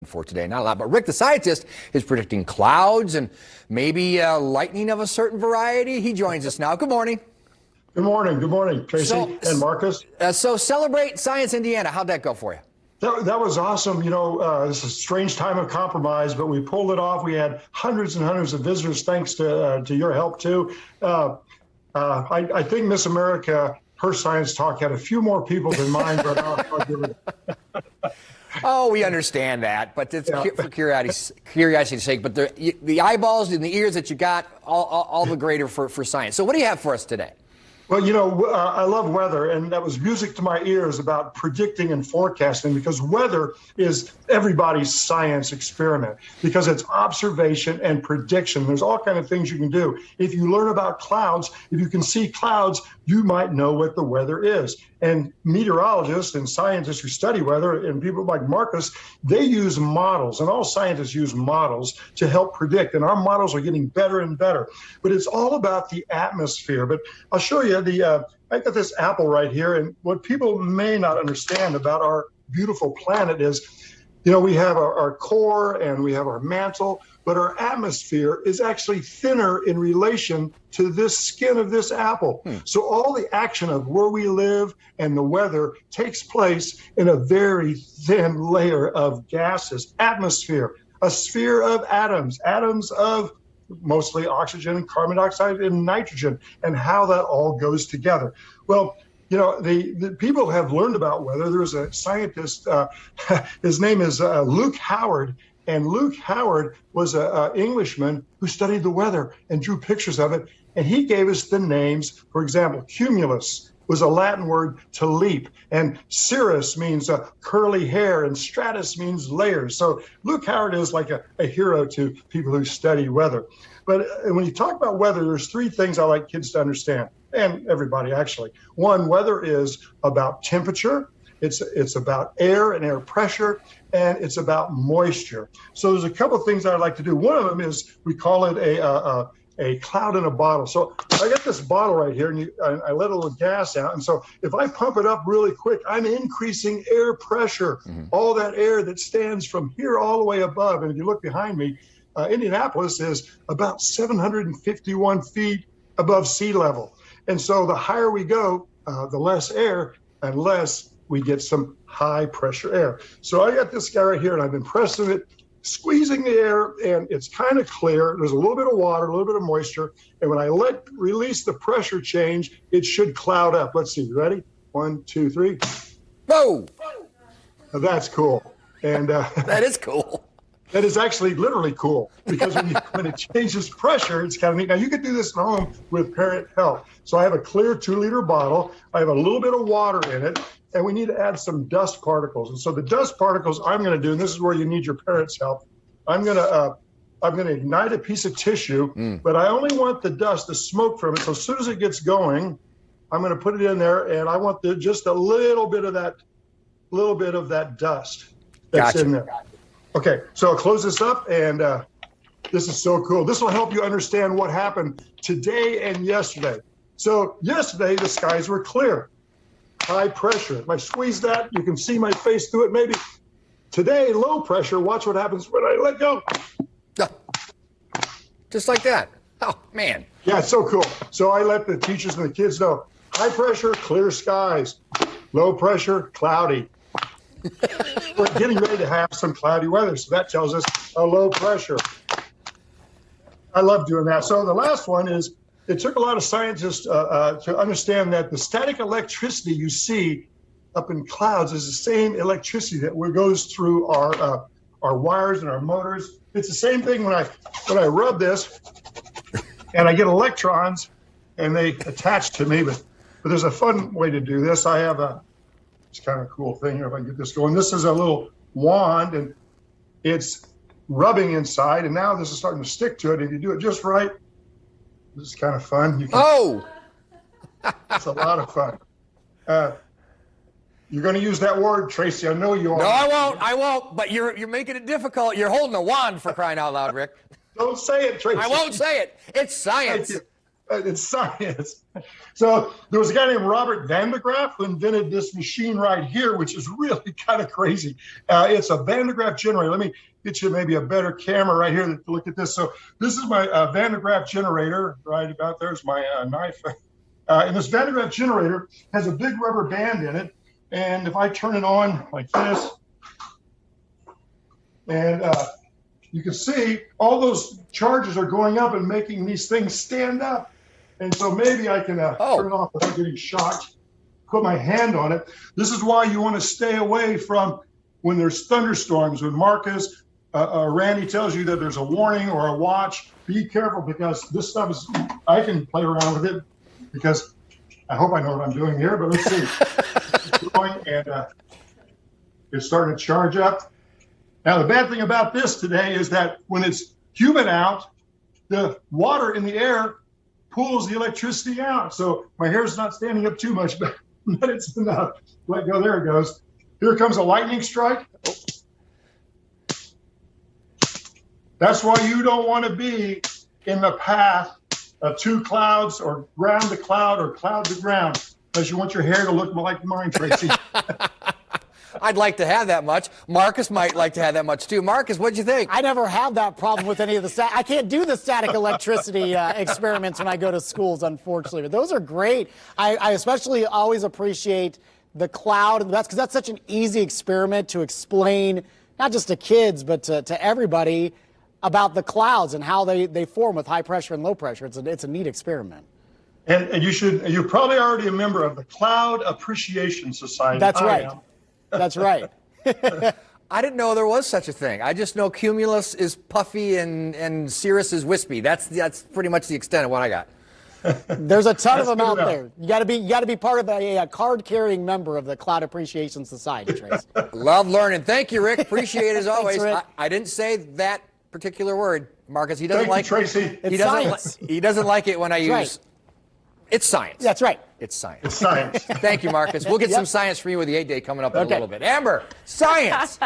for today. Not a lot, but Rick, the scientist, is predicting clouds and maybe lightning of a certain variety. He joins us now. Good morning. Good morning. Good morning, Tracy and Marcus. So celebrate Science Indiana. How'd that go for you? That was awesome. You know, this is a strange time of compromise, but we pulled it off. We had hundreds and hundreds of visitors, thanks to your help, too. I think Miss America, her science talk had a few more people than mine, but I'll give it. Oh, we understand that, but it's for curiosity's sake. But the eyeballs and the ears that you got, all the greater for science. So what do you have for us today? Well, you know, I love weather, and that was music to my ears about predicting and forecasting, because weather is everybody's science experiment, because it's observation and prediction. There's all kinds of things you can do. If you learn about clouds, if you can see clouds, you might know what the weather is. And meteorologists and scientists who study weather, and people like Marcus, they use models, and all scientists use models to help predict. And our models are getting better and better. But it's all about the atmosphere. But I'll show you I got this apple right here, and what people may not understand about our beautiful planet is, you know, we have our core and we have our mantle, but our atmosphere is actually thinner in relation to this skin of this apple. So all the action of where we live and the weather takes place in a very thin layer of gases. Atmosphere, a sphere of atoms of mostly oxygen, carbon dioxide, and nitrogen, and how that all goes together. Well, you know, the people have learned about weather. There's a scientist, his name is Luke Howard, and Luke Howard was an Englishman who studied the weather and drew pictures of it, and he gave us the names. For example, cumulus was a Latin word to leap, and cirrus means curly hair, and stratus means layers. So Luke Howard is like a hero to people who study weather. But when you talk about weather, there's three things I like kids to understand, and everybody actually. One, weather is about temperature, it's about air and air pressure, and it's about moisture. So there's a couple of things I'd like to do. One of them is, we call it a cloud in a bottle. So I got this bottle right here, and I let a little gas out. And so if I pump it up really quick, I'm increasing air pressure, all that air that stands from here all the way above. And if you look behind me, Indianapolis is about 751 feet above sea level. And so the higher we go, the less air, unless we get some high pressure air. So I got this guy right here, and I've been pressing it, squeezing the air, and it's kind of clear. There's a little bit of water, a little bit of moisture. And when I release the pressure change, it should cloud up. Let's see, ready? 1, 2, 3. Whoa! Now that's cool. And that is cool. That is actually literally cool, because when it changes pressure, it's kind of neat. Now, you could do this at home with parent help. So I have a clear 2-liter bottle. I have a little bit of water in it, and we need to add some dust particles. And so the dust particles I'm going to do, and this is where you need your parents' help, I'm going to ignite a piece of tissue, but I only want the dust, the smoke from it. So as soon as it gets going, I'm going to put it in there, and I want just a little bit of that dust that's in there. Okay, so I'll close this up, and this is so cool. This will help you understand what happened today and yesterday. So yesterday, the skies were clear, high pressure. If I squeeze that, you can see my face through it maybe. Today, low pressure. Watch what happens when I let go. Just like that. Oh, man. Yeah, it's so cool. So I let the teachers and the kids know, high pressure, clear skies. Low pressure, cloudy. We're getting ready to have some cloudy weather, so that tells us a low pressure. I love doing that. So the last one is, it took a lot of scientists to understand that the static electricity you see up in clouds is the same electricity that goes through our wires and our motors. It's the same thing when I rub this, and I get electrons, and they attach to me. But there's a fun way to do this. I have it's kind of cool thing here, if I can get this going. This is a little wand, and it's rubbing inside, and now this is starting to stick to it. If you do it just right, this is kind of fun. It's a lot of fun. You're going to use that word, Tracy. I know you are. No, I won't. But you're making it difficult. You're holding a wand, for crying out loud, Rick. Don't say it, Tracy. I won't say it. It's science. It's science. So there was a guy named Robert Van de Graaff who invented this machine right here, which is really kind of crazy. It's a Van de Graaff generator. Let me get you maybe a better camera right here to look at this. So this is my Van de Graaff generator. Right about there's my knife. And this Van de Graaff generator has a big rubber band in it. And if I turn it on like this, and you can see all those charges are going up and making these things stand up. And so maybe I can turn it off without getting shocked, put my hand on it. This is why you want to stay away from when there's thunderstorms. When Marcus, Randy tells you that there's a warning or a watch, be careful because this stuff is, I can play around with it because I hope I know what I'm doing here, but let's see. It's going and it's starting to charge up. Now, the bad thing about this today is that when it's humid out, the water in the air pulls the electricity out. So my hair's not standing up too much, but it's enough. Let go. There it goes. Here comes a lightning strike. That's why you don't want to be in the path of two clouds or ground to cloud or cloud to ground, because you want your hair to look like mine, Tracy. I'd like to have that much. Marcus might like to have that much too. Marcus, what'd you think? I never have that problem with any of the I can't do the static electricity experiments when I go to schools, unfortunately. But those are great. I especially always appreciate the cloud, and because that's such an easy experiment to explain, not just to kids, but to everybody about the clouds and how they form with high pressure and low pressure. It's a neat experiment. And you're probably already a member of the Cloud Appreciation Society. That's right. That's right. I didn't know there was such a thing. I just know Cumulus is puffy and Cirrus is wispy. That's pretty much the extent of what I got. There's a ton of them out there. You got to be part of a card-carrying member of the Cloud Appreciation Society, Trace. Love learning. Thank you, Rick. Appreciate it as always. Thanks, Rick. I didn't say that particular word, Marcus. He doesn't like Tracy. It's science. He doesn't like it when I use. Right. It's science. That's right. It's science. It's science. Thank you, Marcus. We'll get some science for you with the 8 Day coming up in a little bit. Amber, science.